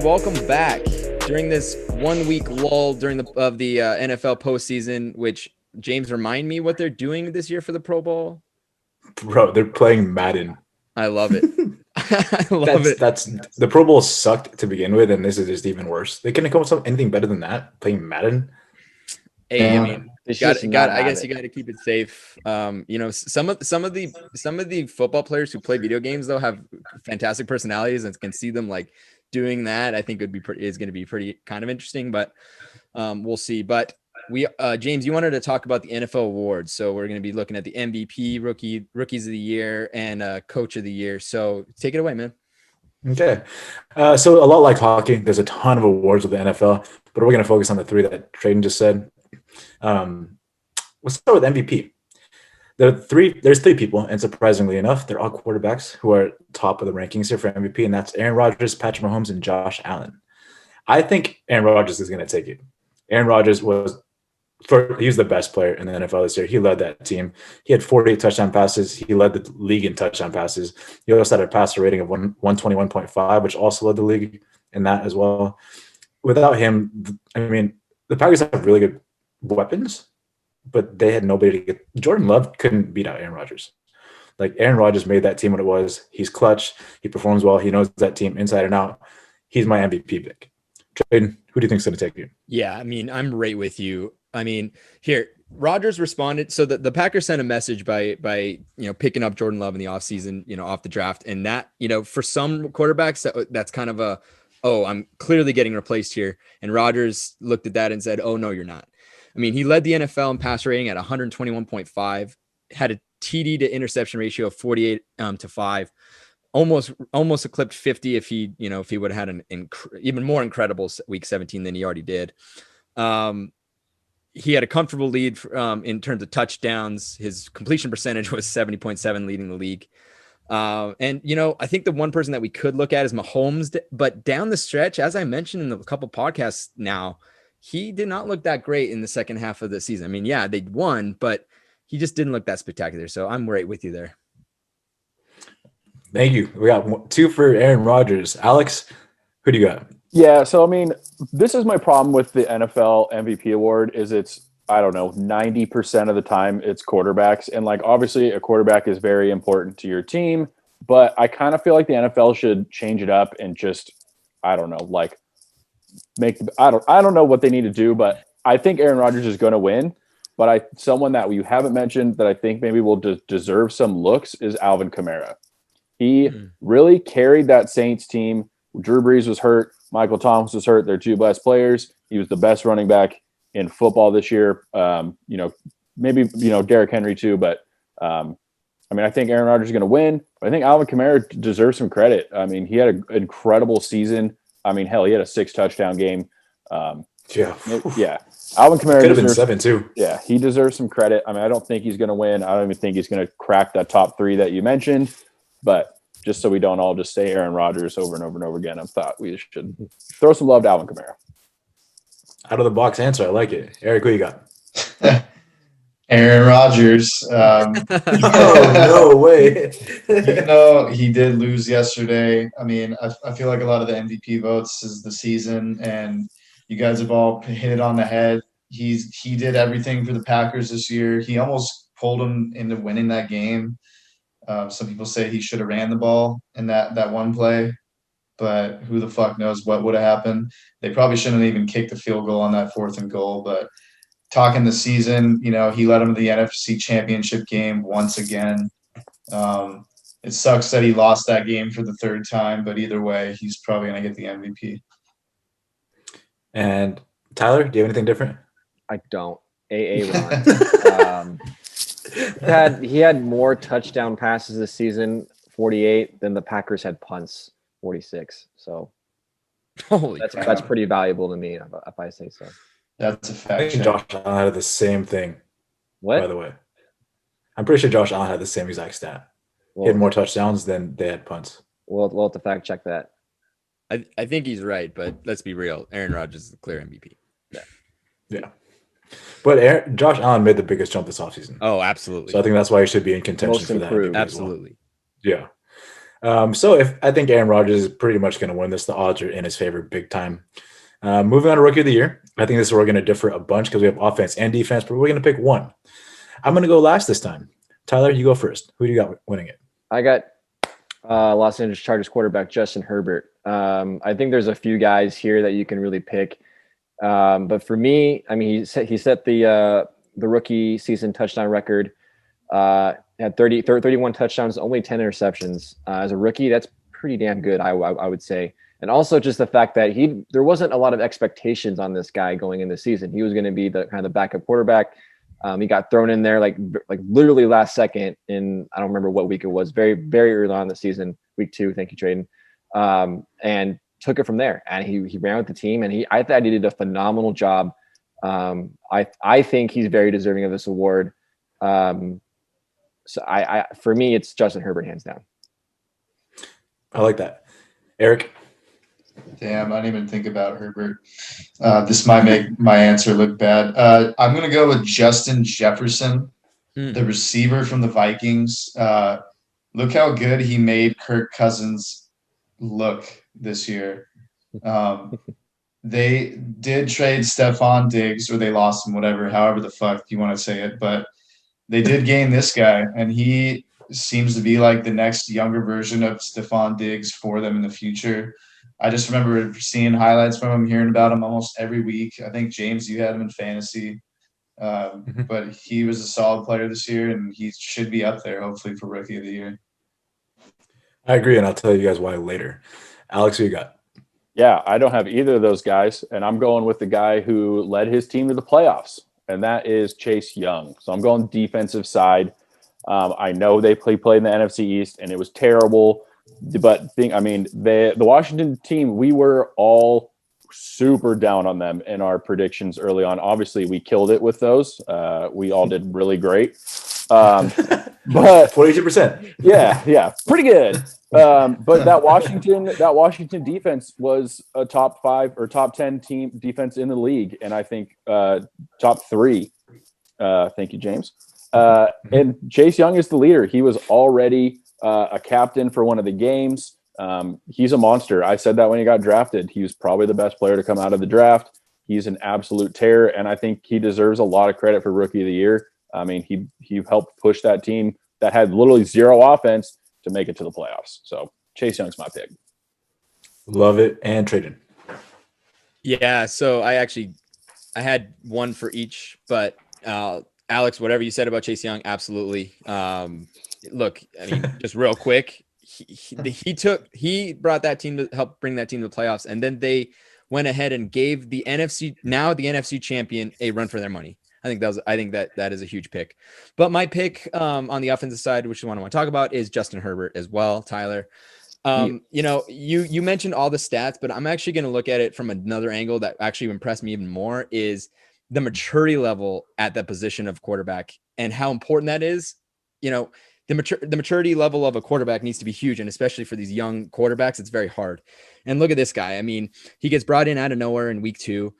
welcome back during this 1 week lull during the NFL postseason. Which James, remind me what they're doing this year for the Pro Bowl. Bro, they're playing Madden. I love it. I love it. That's the Pro Bowl sucked to begin with, and this is just even worse. They couldn't come up with anything better than that. Playing Madden. Hey, I mean, I guess you got to keep it safe. Some of the football players who play video games though have fantastic personalities and can see them like doing that. I think is going to be pretty kind of interesting, but we'll see. But James, you wanted to talk about the NFL awards, so we're going to be looking at the MVP, rookies of the year, and coach of the year. So take it away, man. Okay, so a lot like hockey, there's a ton of awards with the NFL, but we're going to focus on the three that Trayden just said. Let's start with MVP. There's three people, and surprisingly enough, they're all quarterbacks who are top of the rankings here for MVP, and that's Aaron Rodgers, Patrick Mahomes, and Josh Allen. I think Aaron Rodgers is going to take it. Aaron Rodgers he's the best player in the NFL this year. He led that team. He had 48 touchdown passes. He led the league in touchdown passes. He also had a passer rating of 121.5, which also led the league in that as well. Without him, I mean, the Packers have really good weapons, but they had nobody to get. Jordan Love couldn't beat out Aaron Rodgers. Like, Aaron Rodgers made that team what it was. He's clutch. He performs well. He knows that team inside and out. He's my MVP pick. Trayden, who do you think is going to take you? Yeah, I mean, I'm right with you. I mean, here, Rodgers responded. So the Packers sent a message by picking up Jordan Love in the offseason, off the draft. And that, for some quarterbacks, that's kind of I'm clearly getting replaced here. And Rodgers looked at that and said, oh, no, you're not. I mean, he led the NFL in pass rating at 121.5, had a TD to interception ratio of 48 to 5. Almost eclipsed 50 if he would have had an even more incredible week 17 than he already did. He had a comfortable lead in terms of touchdowns. His completion percentage was 70.7, leading the league. And I think the one person that we could look at is Mahomes, but down the stretch, as I mentioned in a couple podcasts now, he did not look that great in the second half of the season. I mean, yeah, they won, but he just didn't look that spectacular. So I'm right with you there. Thank you. We got 2 for Aaron Rodgers. Alex, who do you got? Yeah, so I mean, this is my problem with the NFL MVP award is it's, I don't know, 90% of the time it's quarterbacks. And like, obviously a quarterback is very important to your team, but I kind of feel like the NFL should change it up and just, I don't know, like I don't know what they need to do, but I think Aaron Rodgers is going to win. But someone that you haven't mentioned that I think maybe will deserve some looks is Alvin Kamara. He really carried that Saints team. Drew Brees was hurt. Michael Thomas was hurt. They're 2 best players. He was the best running back in football this year. Maybe Derrick Henry too, but I think Aaron Rodgers is going to win. But I think Alvin Kamara deserves some credit. I mean, he had an incredible season. I mean, hell, he had a 6 touchdown game. Yeah. Alvin Kamara could have been 7 too. Yeah, he deserves some credit. I mean, I don't think he's going to win. I don't even think he's going to crack that top 3 that you mentioned. But just so we don't all just say Aaron Rodgers over and over and over again, I thought we should throw some love to Alvin Kamara. Out of the box answer. I like it. Eric, who you got? Aaron Rodgers. No way. Even though he did lose yesterday, I mean, I feel like a lot of the MVP votes is the season, and you guys have all hit it on the head. He did everything for the Packers this year. He almost pulled them into winning that game. Some people say he should have ran the ball in that one play, but who the fuck knows what would have happened. They probably shouldn't have even kicked the field goal on that 4th and goal. But talking the season, he led them to the NFC Championship game once again. It sucks that he lost that game for the 3rd time, but either way, he's probably going to get the MVP. And Tyler, do you have anything different? I don't. Ron. He had more touchdown passes this season, 48, than the Packers had punts, 46. So that's pretty valuable to me, if I say so. That's a fact. I think Josh Allen had the same thing. What? By the way, I'm pretty sure Josh Allen had the same exact stat. He had more touchdowns than they had punts. We'll have to fact check that. I think he's right, but let's be real. Aaron Rodgers is the clear MVP. Yeah. But Josh Allen made the biggest jump this offseason. Oh, absolutely. So I think that's why he should be in contention Most for improved. that. Absolutely. Well. So I think Aaron Rodgers is pretty much going to win this. The odds are in his favor big time. Moving on to Rookie of the Year. I think this is where we're going to differ a bunch because we have offense and defense, but we're going to pick one. I'm going to go last this time. Tyler, you go first. Who do you got winning it? I got Los Angeles Chargers quarterback Justin Herbert. I think there's a few guys here that you can really pick. But for me, I mean, he set the rookie season touchdown record. Had 31 touchdowns, only 10 interceptions. As a rookie, that's pretty damn good, I would say. And also just the fact that there wasn't a lot of expectations on this guy going in the season. He was going to be the kind of the backup quarterback. He got thrown in there like literally last second in, I don't remember what week it was, very, very early on in the season, week 2. Thank you, Traden. And took it from there. And he ran with the team, and I thought he did a phenomenal job. I think he's very deserving of this award. So for me, it's Justin Herbert hands down. I like that. Eric? Damn, I didn't even think about Herbert. This might make my answer look bad. I'm going to go with Justin Jefferson, the receiver from the Vikings. Look how good he made Kirk Cousins look this year. They did trade Stephon Diggs, or they lost him, however the fuck you want to say it. But they did gain this guy, and he seems to be like the next younger version of Stephon Diggs for them in the future. I just remember seeing highlights from him, hearing about him almost every week. I think, James, you had him in fantasy. But he was a solid player this year, and he should be up there, hopefully, for Rookie of the Year. I agree, and I'll tell you guys why later. Alex, who you got? Yeah, I don't have either of those guys, and I'm going with the guy who led his team to the playoffs, and that is Chase Young. So I'm going defensive side. I know they played in the NFC East, and it was terrible. But the Washington team, we were all super down on them in our predictions early on. Obviously, we killed it with those. We all did really great. But 42%. Yeah, pretty good. But that Washington defense was a top 5 or top 10 team defense in the league, and I think top 3. Thank you, James. And Chase Young is the leader. He was already a captain for one of the games. He's a monster. I said that when he got drafted. He was probably the best player to come out of the draft. He's an absolute terror, and I think he deserves a lot of credit for Rookie of the Year. I mean, he helped push that team that had literally zero offense to make it to the playoffs. So Chase Young's my pick. Love it. And Traden. Yeah, so I had one for each, but Alex, whatever you said about Chase Young, absolutely. Look, I mean, just real quick, he brought that team to help bring that team to the playoffs, and then they went ahead and gave the NFC champion a run for their money. I think that is a huge pick. But my pick on the offensive side, which is one I want to talk about, is Justin Herbert as well, Tyler. You mentioned all the stats, but I'm actually going to look at it from another angle that actually impressed me even more, is the maturity level at that position of quarterback and how important that is. The maturity level of a quarterback needs to be huge, and especially for these young quarterbacks, it's very hard. And look at this guy. I mean, he gets brought in out of nowhere in week 2.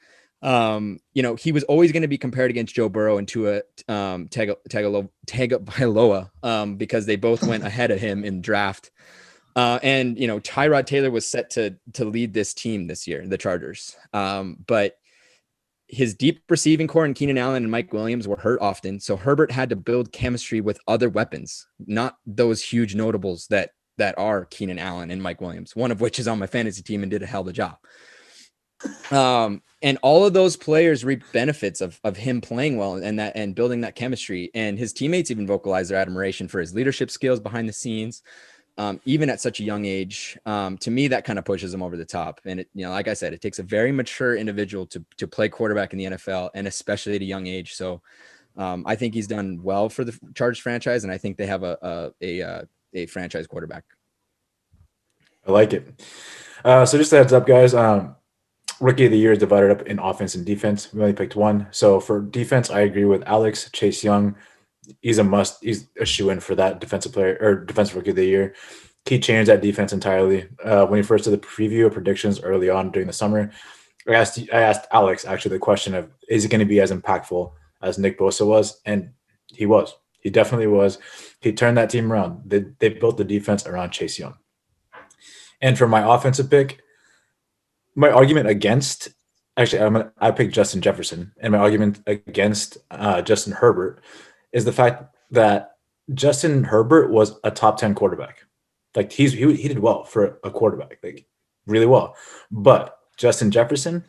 He was always going to be compared against Joe Burrow and Tua Tagovailoa because they both went ahead of him in draft. And Tyrod Taylor was set to lead this team this year, the Chargers. But his deep receiving core and Keenan Allen and Mike Williams were hurt often. So Herbert had to build chemistry with other weapons, not those huge notables that are Keenan Allen and Mike Williams, one of which is on my fantasy team and did a hell of a job. And all of those players reap benefits of him playing well and building that chemistry. And his teammates even vocalized their admiration for his leadership skills behind the scenes. Even at such a young age. To me, that kind of pushes him over the top. And it, like I said, it takes a very mature individual to play quarterback in the NFL, and especially at a young age. So I think he's done well for the Chargers franchise, and I think they have a franchise quarterback. I like it. So just a heads up, guys. Rookie of the Year is divided up in offense and defense. We only picked one. So for defense, I agree with Alex. Chase Young, he's a must. He's a shoe-in for that defensive Rookie of the Year. He changed that defense entirely. When he first did the preview of predictions early on during the summer, I asked Alex actually the question of, is he going to be as impactful as Nick Bosa was? And he was. He definitely was. He turned that team around. They built the defense around Chase Young. And for my offensive pick, my argument against I picked Justin Jefferson, and my argument against Justin Herbert is the fact that Justin Herbert was a top 10 quarterback. Like he did well for a quarterback, like really well. But Justin Jefferson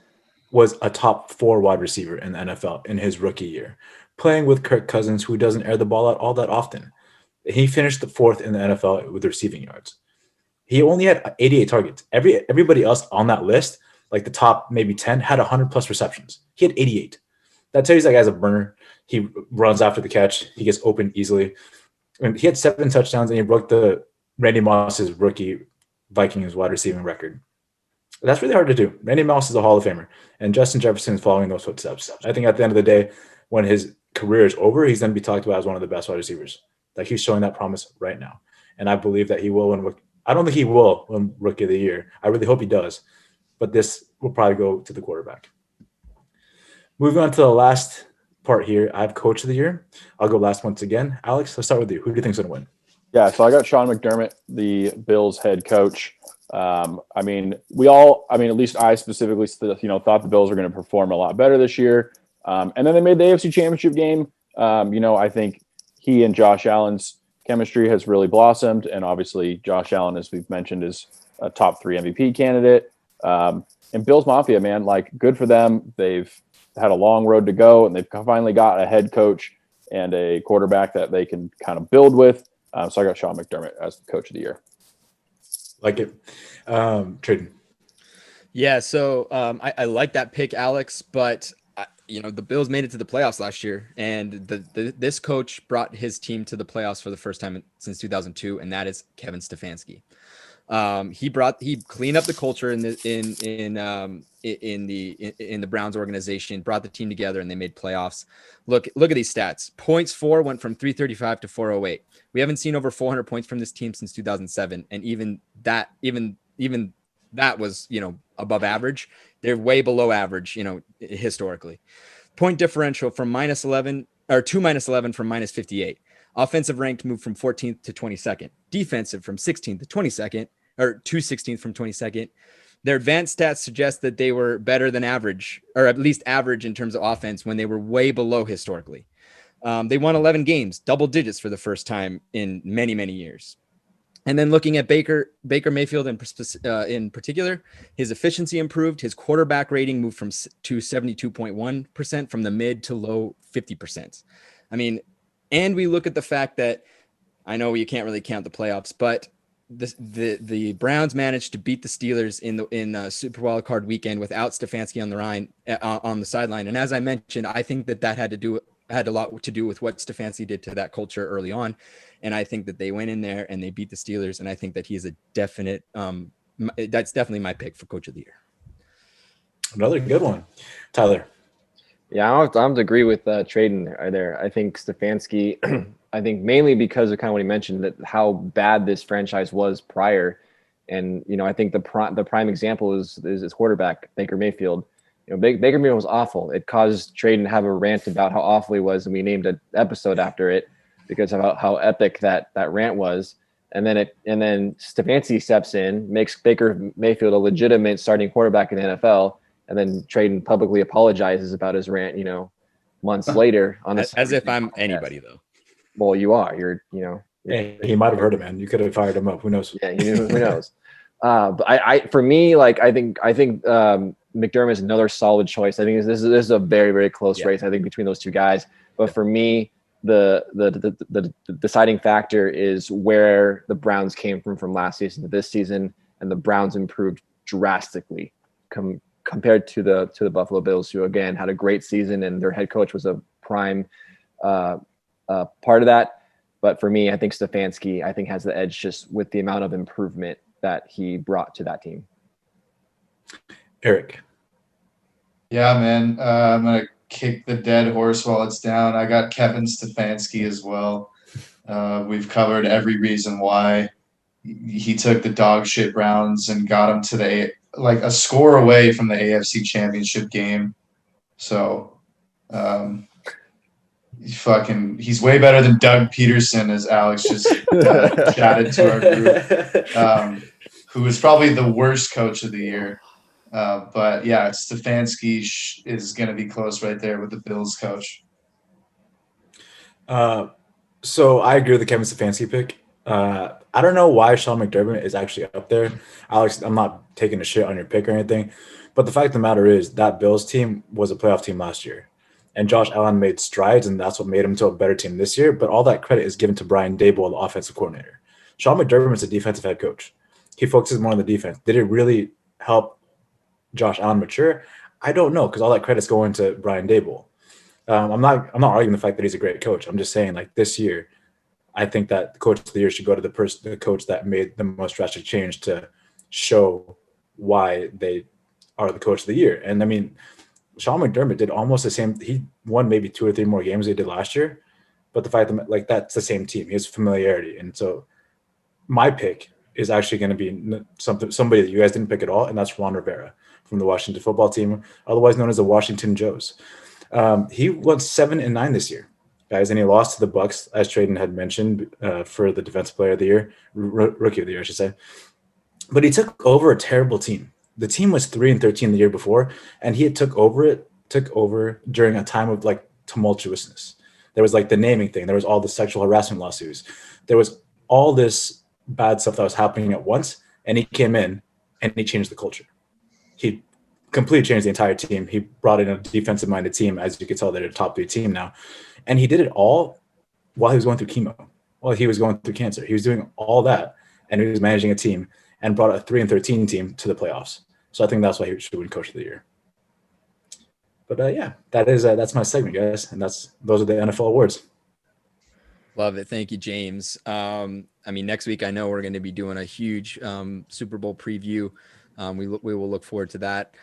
was a top 4 wide receiver in the NFL in his rookie year, playing with Kirk Cousins, who doesn't air the ball out all that often. He finished the 4th in the NFL with receiving yards. He only had 88 targets. Everybody else on that list, like the top maybe 10, had 100 plus receptions. He had 88. That tells you that guy's a burner. He runs after the catch. He gets open easily. And he had 7 touchdowns, and he broke the Randy Moss's rookie Vikings wide receiving record. That's really hard to do. Randy Moss is a Hall of Famer, and Justin Jefferson is following those footsteps. I think at the end of the day, when his career is over, he's going to be talked about as one of the best wide receivers. Like he's showing that promise right now. And I believe that he will win. I don't think he will win Rookie of the Year. I really hope he does. But this will probably go to the quarterback. Moving on to the last part here, I have Coach of the Year. I'll go last once again. Alex, let's start with you. Who do you think is going to win? Yeah, so I got Sean McDermott, the Bills head coach. At least I specifically, thought the Bills were going to perform a lot better this year. And then they made the AFC Championship game. I think he and Josh Allen's chemistry has really blossomed. And obviously Josh Allen, as we've mentioned, is a top 3 MVP candidate. And Bills Mafia, man, like good for them. They've had a long road to go, and they've finally got a head coach and a quarterback that they can kind of build with. So I got Sean McDermott as the Coach of the Year. Like it. Traden. Yeah, so I like that pick, Alex, but the Bills made it to the playoffs last year, and this coach brought his team to the playoffs for the first time since 2002, and that is Kevin Stefanski. He cleaned up the culture in the Browns organization, brought the team together, and they made playoffs. Look at these stats. Points for went from 335 to 408. We haven't seen over 400 points from this team since 2007, and even that was above average. They're way below average, historically. Point differential from -11 or to -11 from -58. Offensive ranked moved from 14th to 22nd. Defensive from 16th to 22nd, or to 16th from 22nd. Their advanced stats suggest that they were better than average, or at least average in terms of offense, when they were way below historically. They won 11 games, double digits for the first time in many, many years. And then looking at Baker Mayfield in particular, his efficiency improved. His quarterback rating moved to 72.1% from the mid to low 50%. I mean, and we look at the fact that, I know you can't really count the playoffs, but the Browns managed to beat the Steelers in Super Wild Card weekend without Stefanski on the sideline. And as I mentioned, I think that had a lot to do with what Stefanski did to that culture early on. And I think that they went in there and they beat the Steelers. And I think that he's a definite, that's definitely my pick for Coach of the Year. Another good one. Tyler. Yeah, I have to agree with Traden there. I think Stefanski, I think mainly because of kind of what he mentioned, that how bad this franchise was prior. And, I think the prime example is his quarterback, Baker Mayfield. Baker Mayfield was awful. It caused Traden to have a rant about how awful he was, and we named an episode after it because of how epic that rant was. And then Stefanski steps in, makes Baker Mayfield a legitimate starting quarterback in the NFL, and then Traden publicly apologizes about his rant, months later on this. As if I'm anybody, though. Well, you are. You're. Hey, he might have heard it, man. You could have fired him up. Who knows? Yeah, who knows? But for me, like I think McDermott is another solid choice. I think this is a very, very close race, I think, between those two guys. But for me, the deciding factor is where the Browns came from last season to this season, and the Browns improved drastically compared to the Buffalo Bills, who again had a great season, and their head coach was a prime part of that. But for me, I think Stefanski, has the edge just with the amount of improvement that he brought to that team. Eric. Yeah, man. I'm going to kick the dead horse while it's down. I got Kevin Stefanski as well. We've covered every reason why he took the dog shit Browns and got them to a score away from the AFC Championship game. So he's way better than Doug Peterson, as Alex just chatted to our group. who was probably the worst coach of the year. But yeah, Stefanski is going to be close right there with the Bills coach. So I agree with the Kevin Stefanski pick. I don't know why Sean McDermott is actually up there. Alex, I'm not taking a shit on your pick or anything, but the fact of the matter is that Bills team was a playoff team last year, and Josh Allen made strides, and that's what made him to a better team this year. But all that credit is given to Brian Daboll, the offensive coordinator. Sean McDermott is a defensive head coach. He focuses more on the defense. Did it really help Josh Allen mature? I don't know, because all that credit's going to Brian Daboll. I'm not arguing the fact that he's a great coach. I'm just saying, like, this year, I think that the coach of the year should go to the coach that made the most drastic change to show why they are the coach of the year. And I mean, Sean McDermott did almost the same. He won maybe 2 or 3 more games than he did last year, but the fact that, like, that's the same team. He has familiarity, and so my pick is actually going to be somebody that you guys didn't pick at all, and that's Ron Rivera from the Washington football team, otherwise known as the Washington Joes. He went 7-9 this year, guys, and he lost to the Bucks, as Traden had mentioned, for the defensive player of the year, rookie of the year, I should say. But he took over a terrible team. The team was 3-13 the year before, and he had took over during a time of, like, tumultuousness. There was, like, the naming thing. There was all the sexual harassment lawsuits. There was all this bad stuff that was happening at once, and he came in and he changed the culture. He completely changed the entire team. He brought in a defensive-minded team. As you can tell, they're a top 3 team now. And he did it all while he was going through chemo, while he was going through cancer. He was doing all that, and he was managing a team and brought a 3-13 team to the playoffs. So I think that's why he should win Coach of the Year. But yeah, that's my segment, guys, and those are the NFL awards. Love it. Thank you, James. I mean, next week I know we're going to be doing a huge Super Bowl preview. We will look forward to that.